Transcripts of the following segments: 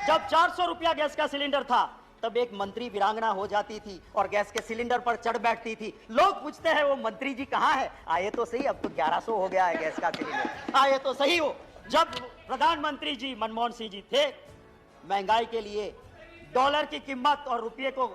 जब 400 रुपया गैस का सिलेंडर था, तब एक मंत्री वीरांगना हो जाती थी और गैस के सिलेंडर पर चढ़ बैठती थी। लोग पूछते हैं वो मंत्री जी कहाँ है? आए तो सही, अब तो 1100 हो गया है गैस का सिलेंडर, आए तो सही हो। जब प्रधानमंत्री जी मनमोहन सिंह जी थे, महंगाई के लिए डॉलर की कीमत और रुपये को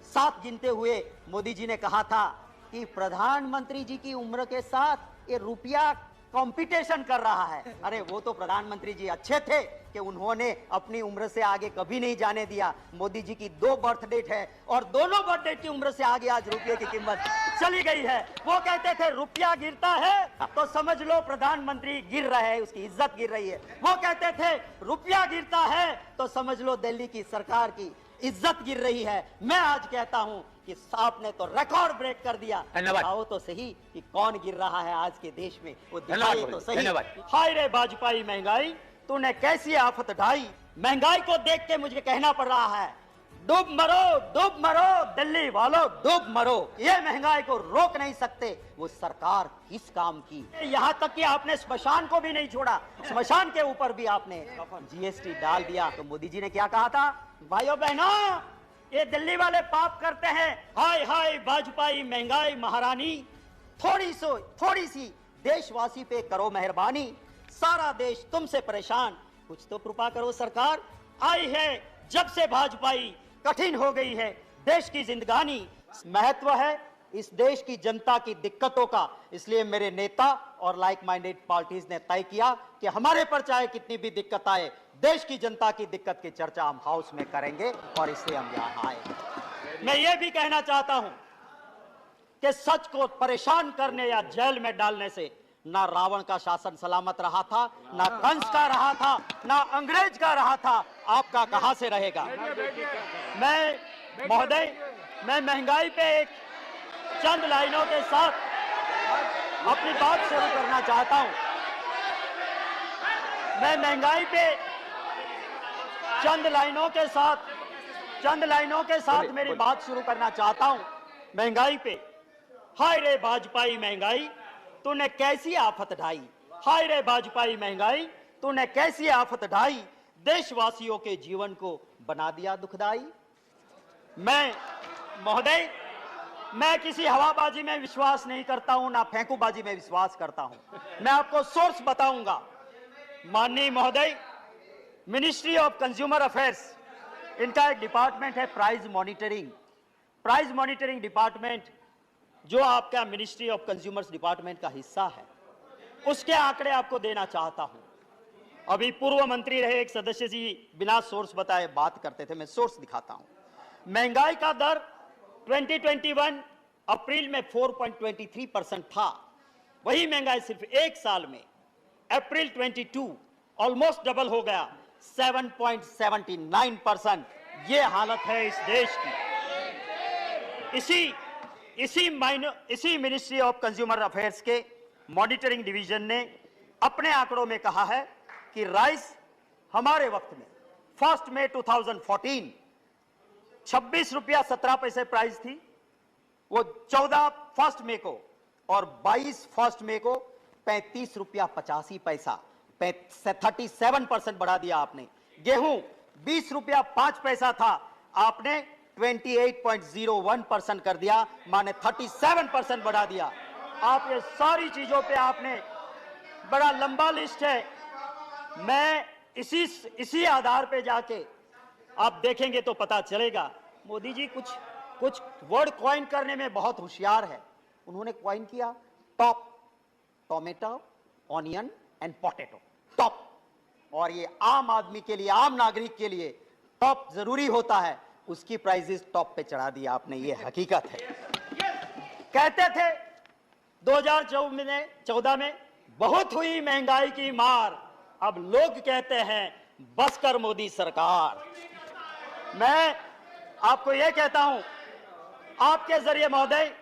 साथ गिनते हुए मोदी जी ने कहा था कि प्रधानमंत्री जी की उम्र के साथ ये रुपया कंपटीशन कर रहा है। अरे वो तो प्रधानमंत्री जी अच्छे थे कि उन्होंने अपनी उम्र से आगे कभी नहीं जाने दिया। मोदी जी की 2 बर्थ डेट है और दोनों बर्थ डेट की उम्र से आगे आज रुपये की कीमत चली गई है। वो कहते थे रुपया गिरता है तो समझ लो प्रधानमंत्री गिर रहे हैं, उसकी इज्जत गिर रही है। वो कहते थे रुपया गिरता है तो समझ लो दिल्ली की सरकार की इज्जत गिर रही है। मैं आज कहता हूं कि आपने तो रिकॉर्ड ब्रेक कर दिया। आओ तो सही कि कौन गिर रहा है आज के देश में, वो दिखाइए तो सही। हाय रे वाजपेयी महंगाई, तूने कैसी आफत ढाई। महंगाई को देख के मुझे कहना पड़ रहा है, डूब मरो दिल्ली वालों, डूब मरो। ये महंगाई को रोक नहीं सकते वो सरकार किस काम की। यहाँ तक कि आपने स्मशान को भी नहीं छोड़ा, स्मशान के ऊपर भी आपने जीएसटी डाल दिया। तो मोदी जी ने क्या कहा था, भाइयों बहनों ये दिल्ली वाले पाप करते हैं। हाय हाय वाजपेयी महंगाई महारानी, थोड़ी सी देशवासी पे करो मेहरबानी। सारा देश तुमसे परेशान, कुछ तो कृपा करो सरकार। आई है जब से वाजपेयी, कठिन हो गई है देश की जिंदगानी। महत्व है इस देश की जनता की दिक्कतों का, इसलिए मेरे नेता और लाइक माइंडेड पार्टीज ने तय किया कि हमारे पर चाहे कितनी भी दिक्कत आए, देश की जनता की दिक्कत की चर्चा हम हाउस में करेंगे और इसलिए हम यहां आए। मैं ये भी कहना चाहता हूं कि सच को परेशान करने या जेल में डालने से ना रावण का शासन सलामत रहा था, ना कंस का रहा था, ना अंग्रेज का रहा था। आपका कहां से रहेगा। मैं महोदय, मैं महंगाई पे एक चंद लाइनों के साथ अपनी बात शुरू करना चाहता हूं। मैं महंगाई पे चंद लाइनों के साथ मेरी बात शुरू करना चाहता हूं। महंगाई पे, हाय रे वाजपेयी महंगाई, तूने कैसी आफत ढाई। हाय रे वाजपेयी महंगाई, तूने कैसी आफत ढाई। देशवासियों के जीवन को बना दिया दुखदाई। मैं महोदय, मैं किसी हवाबाजी में विश्वास नहीं करता हूं, ना फेंकूबाजी में विश्वास करता हूं। मैं आपको सोर्स बताऊंगा। माननीय महोदय, मिनिस्ट्री ऑफ कंज्यूमर अफेयर्स, इनका एक डिपार्टमेंट है प्राइस मॉनिटरिंग डिपार्टमेंट, जो आपका मिनिस्ट्री ऑफ कंज्यूमर्स डिपार्टमेंट का हिस्सा है। उसके आंकड़े आपको देना चाहता हूं। अभी पूर्व मंत्री रहे एक सदस्य जी बिना सोर्स बताए बात करते थे, मैं सोर्स दिखाता हूं। महंगाई का दर 2021 अप्रैल में 4.23% था। वही महंगाई सिर्फ एक साल में अप्रैल 22 ऑलमोस्ट डबल हो गया, 7.79%। ये हालत है इस देश की। इसी मिनिस्ट्री ऑफ कंज्यूमर अफेयर्स के मॉनिटरिंग डिवीजन ने अपने आंकड़ों में कहा है कि राइस हमारे वक्त में 1 मई 2014 26 रुपया 17 पैसे प्राइस थी, वो 14 1 मई को और 22 1 मई को 35 रुपया 85 पैसा, 37% बढ़ा दिया आपने। गेहूं 20 रुपया 5 पैसा था, आपने 28.01% कर दिया, माने 37% बढ़ा दिया। आप ये सारी चीजों पे आपने, बड़ा लंबा लिस्ट है, मैं इसी आधार पे जाके आप देखेंगे तो पता चलेगा। मोदी जी कुछ वर्ड कॉइन करने में बहुत होशियार है। उन्होंने कॉइन किया top, tomato, onion and potato, top. और ये आम आदमी के लिए, आम नागरिक के लिए टॉप जरूरी होता है, उसकी प्राइसेस टॉप पे चढ़ा दिया आपने, ये हकीकत है। कहते थे 2014 में बहुत हुई महंगाई की मार, अब लोग कहते हैं बस कर मोदी सरकार। मैं आपको यह कहता हूं, आपके जरिए महोदय,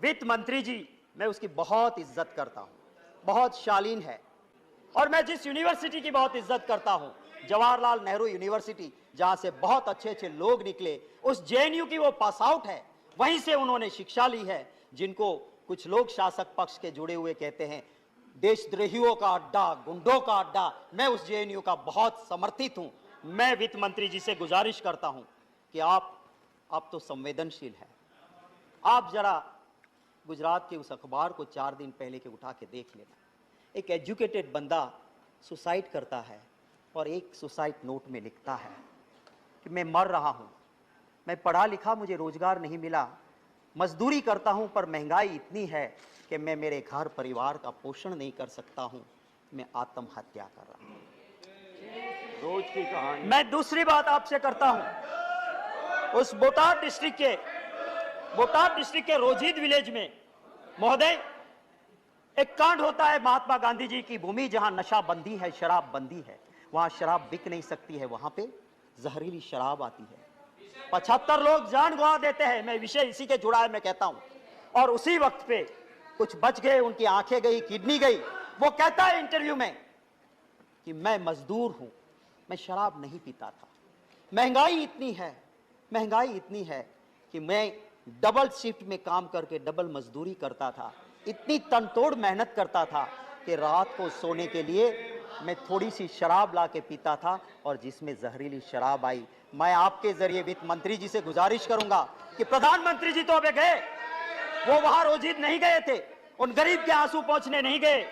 वित्त मंत्री जी, मैं उसकी बहुत इज्जत करता हूं, बहुत शालीन है। और मैं जिस यूनिवर्सिटी की बहुत इज्जत करता हूं, जवाहरलाल नेहरू यूनिवर्सिटी, जहां से बहुत अच्छे अच्छे लोग निकले, उस जेएनयू की वो पास आउट है, वहीं से उन्होंने शिक्षा ली है। जिनको कुछ लोग शासक पक्ष के जुड़े हुए कहते हैं देशद्रोहियों का अड्डा, गुंडों का अड्डा, मैं उस जेएनयू का बहुत समर्थित हूं। मैं वित्त मंत्री जी से गुजारिश करता हूं कि आप तो संवेदनशील हैं, आप जरा गुजरात के उस अखबार को 4 दिन पहले के उठा के देख लेना। एक एजुकेटेड बंदा सुसाइड करता है और एक सुसाइड नोट में लिखता है कि मैं मर रहा हूं, मैं पढ़ा लिखा, मुझे रोजगार नहीं मिला, मजदूरी करता हूं पर महंगाई इतनी है कि मैं मेरे घर परिवार का पोषण नहीं कर सकता हूं, मैं आत्महत्या कर रहा हूं। रोज की कहानी। मैं दूसरी बात आपसे करता हूं, उस बोटाड डिस्ट्रिक्ट के रोजिद विलेज में महोदय एक कांड होता है, महात्मा गांधी जी की भूमि जहां नशा बंदी है, शराब बंदी है, वहां शराब बिक नहीं सकती है, वहां पे जहरीली शराब आती है, 75 लोग जान गंवा देते हैं। मैं विषय इसी के जुड़ा है, मैं कहता हूं, और उसी वक्त पे कुछ बच गए, उनकी आंखें गई, किडनी गई। वो कहता है इंटरव्यू में कि मैं मजदूर हूं, मैं शराब नहीं पीता था, महंगाई इतनी है कि मैं डबल शिफ्ट में काम करके डबल मजदूरी करता था, इतनी तनतोड़ मेहनत करता था कि रात को सोने के लिए मैं थोड़ी सी शराब ला के पीता था और जिसमें जहरीली शराब आई। मैं आपके जरिए वित्त मंत्री जी से गुजारिश करूंगा कि प्रधानमंत्री जी तो अबे गए, वो वहां रोजिद नहीं गए थे, उन गरीब के आंसू पहुंचने नहीं गए।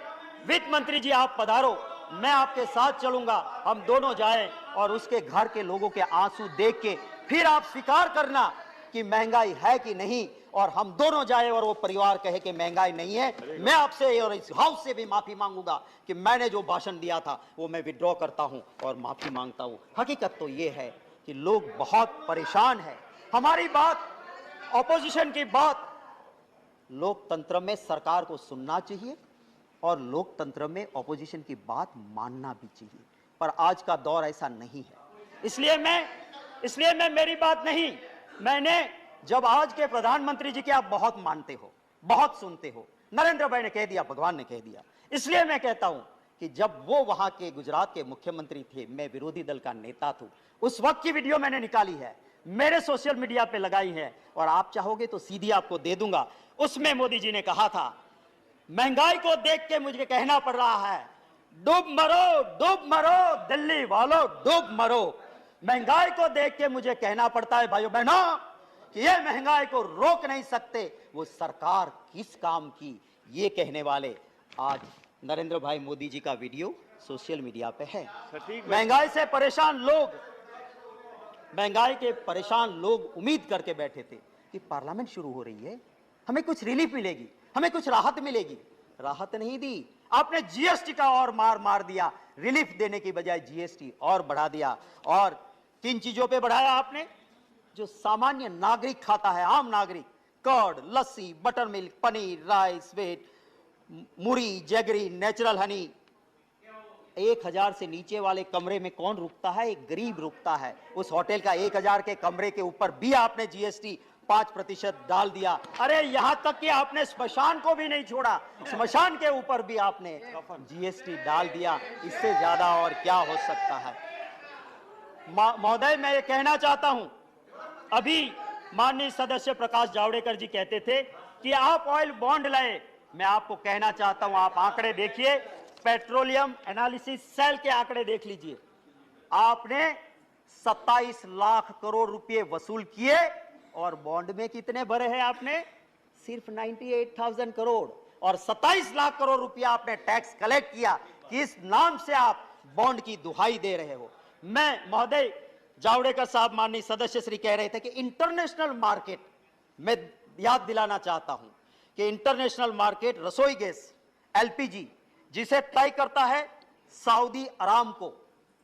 वित्त मंत्री जी आप पधारो, मैं आपके साथ चलूंगा, हम दोनों जाएं और उसके घर के लोगों के आंसू देख के फिर आप स्वीकार करना कि महंगाई है कि नहीं, और हम दोनों जाए और वो परिवार कहे कि महंगाई नहीं है। मैं आपसे और इस हाउस से भी माफी मांगूंगा कि मैंने जो भाषण दिया था वो मैं विड्रॉ करता हूं और माफी मांगता हूं। हकीकत तो ये है कि लोग बहुत परेशान हैं। हमारी बात, ऑपोजिशन की बात, लोकतंत्र में सरकार को सुनना चाहिए और लोकतंत्र में ऑपोजिशन की बात मानना भी चाहिए, पर आज का दौर ऐसा नहीं है। इसलिए मैं मेरी बात नहीं, मैंने जब आज के प्रधानमंत्री जी के आप बहुत मानते हो, बहुत सुनते हो, नरेंद्र भाई ने कह दिया, भगवान ने कह दिया, इसलिए मैं कहता हूं कि जब वो वहां के गुजरात के मुख्यमंत्री थे, मैं विरोधी दल का नेता था, उस वक्त की वीडियो मैंने निकाली है, मेरे सोशल मीडिया पे लगाई है और आप चाहोगे तो सीधी आपको दे दूंगा। उसमें मोदी जी ने कहा था, महंगाई को देख के मुझे कहना पड़ रहा है, डूब मरो दिल्ली वालों, डूब मरो। महंगाई को देख के मुझे कहना पड़ता है भाइयों बहनों कि ये महंगाई को रोक नहीं सकते, वो सरकार किस काम की, ये कहने वाले आज नरेंद्र भाई मोदी जी का वीडियो सोशल मीडिया पे है। महंगाई से परेशान लोग उम्मीद करके बैठे थे कि पार्लियामेंट शुरू हो रही है, हमें कुछ रिलीफ मिलेगी, हमें कुछ राहत मिलेगी। राहत नहीं दी, आपने जीएसटी का और मार दिया, रिलीफ देने की बजाय जीएसटी और बढ़ा दिया। और किन चीजों पे बढ़ाया आपने? जो सामान्य नागरिक खाता है, आम नागरिक, curd, lassi, buttermilk, paneer, rice, wheat, मुरी, जैगरी, नेचुरल हनी। 1000 से नीचे वाले कमरे में कौन रुकता है? एक गरीब रुकता है। उस होटल का 1000 के कमरे के ऊपर भी आपने जीएसटी 5% डाल दिया। अरे यहां तक कि आपने स्मशान को भी नहीं छोड़ा, स्मशान के ऊपर भी आपने जीएसटी डाल दिया। इससे ज्यादा और क्या हो सकता है? महोदय, मैं ये कहना चाहता हूं, अभी माननीय सदस्य प्रकाश जावड़ेकर जी कहते थे कि आप ऑयल बॉन्ड लाए। मैं आपको कहना चाहता हूं, आप आंकड़े देखिए, पेट्रोलियम एनालिसिस सेल के आंकड़े देख लीजिए। आपने 27 लाख करोड़ रुपए वसूल किए और बॉन्ड में कितने भरे हैं आपने? सिर्फ 98,000 करोड़। और 27 लाख करोड़ रुपया आपने टैक्स कलेक्ट किया। किस नाम से आप बॉन्ड की दुहाई दे रहे हो? मैं महोदय जावड़ेकर साहब माननीय सदस्य श्री कह रहे थे कि इंटरनेशनल मार्केट, मैं याद दिलाना चाहता हूं कि इंटरनेशनल मार्केट रसोई गैस एलपीजी जिसे तय करता है सऊदी अरामको,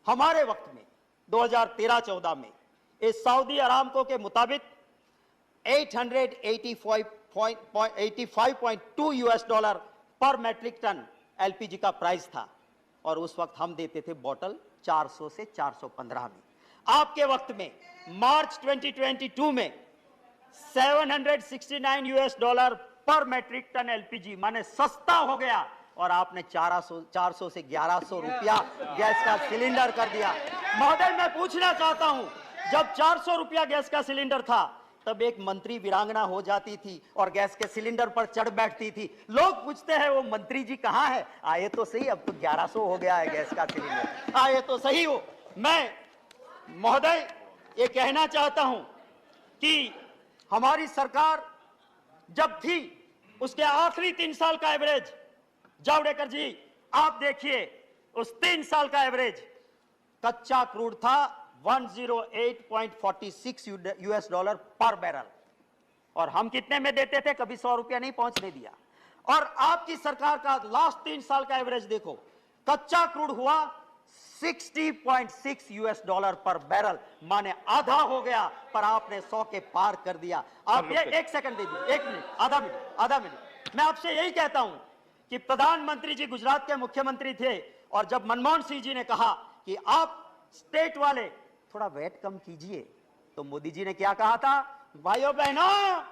हमारे वक्त में 2013-14 में इस सऊदी अरामको के मुताबिक 885.2 यूएस डॉलर पर मैट्रिक टन एलपीजी का प्राइस था और उस वक्त हम देते थे बॉटल 400 से 415 में। आपके वक्त में मार्च 2022 में 769 यूएस डॉलर पर मैट्रिक टन एलपीजी माने सस्ता हो गया और आपने 400 से 1100 रुपया गैस का सिलेंडर कर दिया। महोदय, मैं पूछना चाहता हूं, जब 400 रुपया गैस का सिलेंडर था तब एक मंत्री वीरांगना हो जाती थी और गैस के सिलेंडर पर चढ़ बैठती थी। लोग पूछते हैं वो मंत्री जी कहां है? आए तो सही, अब तो 1100 हो गया है गैस का सिलेंडर, आए तो सही हो। मैं महोदय, ये कहना चाहता हूं कि हमारी सरकार जब थी उसके आखिरी 3 साल का एवरेज, जावड़ेकर जी आप देखिए उस 3 साल का एवरेज, कच्चा क्रूड था 108.46 यूएस डॉलर पर बैरल, और हम कितने में देते थे? कभी 100 रुपया नहीं पहुंचने दिया। और आपकी सरकार का लास्ट 3 साल का एवरेज देखो, कच्चा क्रूड हुआ 60.6 यूएस डॉलर पर बैरल, माने आधा हो गया, पर आपने 100 के पार कर दिया। आप ये 1 सेकंड दे दीजिए, 1 मिनट, आधा मिनट। मैं आपसे यही कहता हूं कि प्रधानमंत्री जी गुजरात के मुख्यमंत्री थे, और जब मनमोहन सिंह जी ने कहा कि आप स्टेट वाले थोड़ा वेट कम कीजिए, तो मोदी जी ने क्या कहा था? भाइयों बहनों,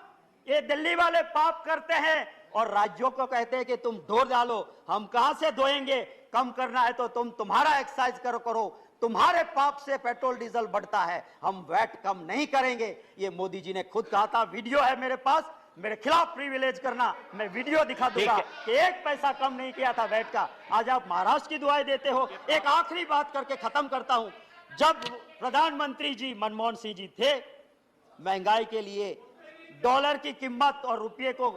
ये दिल्ली वाले पाप करते हैं और राज्यों को कहते हैं कि तुम धो डालो। हम कहां से धोएंगे? कम करना है तो तुम्हारा एक्सरसाइज करो, तुम्हारे पाप से पेट्रोल डीजल बढ़ता है, हम वैट कम नहीं करेंगे। ये मोदी जी ने खुद कहा था, वीडियो है मेरे पास, मेरे खिलाफ प्रिविलेज करना, मैं वीडियो दिखा दूंगा कि 1 पैसा कम नहीं किया था वैट का। आज आप महाराष्ट्र की दुआएं देते हो। एक आखिरी बात करके खत्म करता हूं, जब प्रधानमंत्री जी मनमोहन सिंह जी थे, महंगाई के लिए डॉलर की कीमत और रुपये को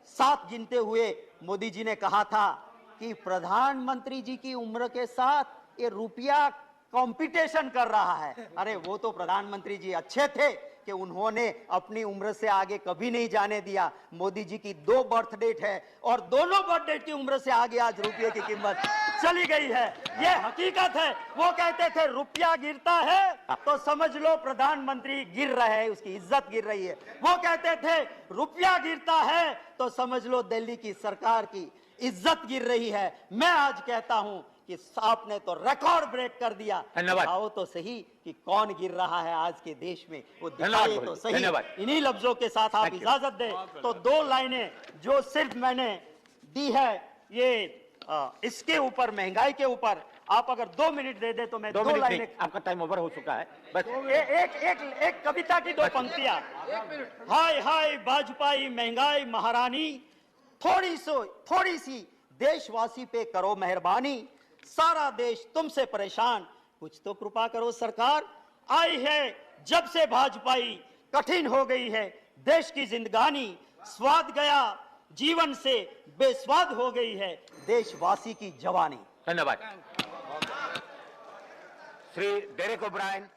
साथ गिनते हुए मोदी जी ने कहा था कि प्रधानमंत्री जी की उम्र के साथ ये रुपया कंपटीशन कर रहा है। अरे वो तो प्रधानमंत्री जी अच्छे थे कि उन्होंने अपनी उम्र से आगे कभी नहीं जाने दिया। मोदी जी की 2 बर्थ डेट है और दोनों बर्थ डेट की उम्र से आगे आज रुपये की कीमत चली गई है। ये हकीकत है। वो कहते थे रुपया गिरता है तो समझ लो प्रधानमंत्री गिर रहे हैं, उसकी इज्जत गिर रही है। वो कहते थे रुपया गिरता है तो समझ लो दिल्ली की सरकार की इज्जत गिर रही है। मैं आज कहता हूं कि आपने तो रिकॉर्ड ब्रेक कर दिया। दिखाओ तो सही कि कौन गिर रहा है आज के देश में, वो दिखाइए तो सही। इन्हीं लफ्जों के साथ आप इजाजत दें तो 2 लाइनें जो सिर्फ मैंने दी है ये इसके ऊपर, महंगाई के ऊपर, आप अगर 2 मिनट दे दे तो मैं 2 लाइनें। आपका टाइम ओवर हो चुका है, बस एक कविता की 2 पंक्तियां। हाय हाय भाजपाई महंगाई महारानी, थोड़ी सी देशवासी पे करो मेहरबानी, सारा देश तुमसे परेशान, कुछ तो कृपा करो सरकार। आई है जब से भाजपाई कठिन हो गई है देश की जिंदगानी, स्वाद गया जीवन से बेस्वाद हो गई है देशवासी की जवानी। धन्यवाद। Shri Derek O'Brien.